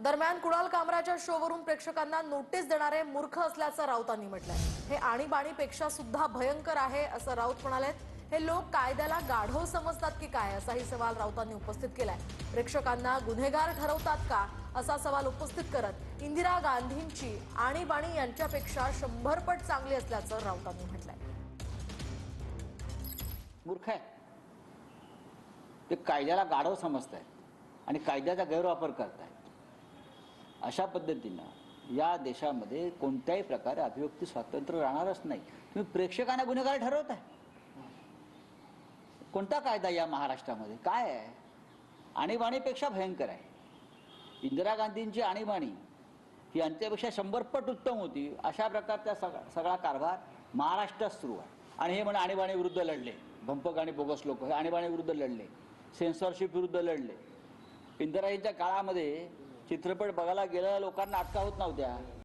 दरम्यान कुणाल कामराच्या शोवरून प्रेक्षकांना नोटीस देणारे मूर्ख असल्याचं राऊतांनी म्हटलंय। हे आणीबाणीपेक्षा सुद्धा भयंकर आहे असं राऊत म्हणालेत। हे लोक कायद्याला गाढव समजतात की काय असाही सवाल राऊतांनी उपस्थित केलाय। प्रेक्षकांना गुन्हेगार ठरवतात का असा सवाल उपस्थित करत इंदिरा गांधींची आणीबाणी यांच्यापेक्षा 100 पट चांगली असल्याचं राऊतांनी म्हटलंय। मूर्ख आहे ते, कायद्याला गाढव समजतायत आणि कायद्याचा गैरवापर करतायत। अशा पद्धतीनं या देशामध्ये कोणत्याही प्रकारे अभिव्यक्ती स्वातंत्र्य राहणारच नाही। तुम्ही प्रेक्षकांना गुन्हेगार ठरवताय। कोणता कायदा या महाराष्ट्रामध्ये काय आहे? आणीबाणीपेक्षा भयंकर आहे। इंदिरा गांधींची आणीबाणी ही यांच्यापेक्षा 100 पट उत्तम होती। अशा प्रकारचा सगळा कारभार महाराष्ट्रात सुरू आहे। आणि हे म्हणे आणीबाणी विरुद्ध लढले, भंपक आणि बोगस लोक हे आणीबाणी विरुद्ध लढले, सेन्सॉरशिप विरुद्ध लढले। इंदिराजींच्या काळामध्ये चित्रपट बघायला गेलेल्या लोकांना अटका होत नव्हत्या।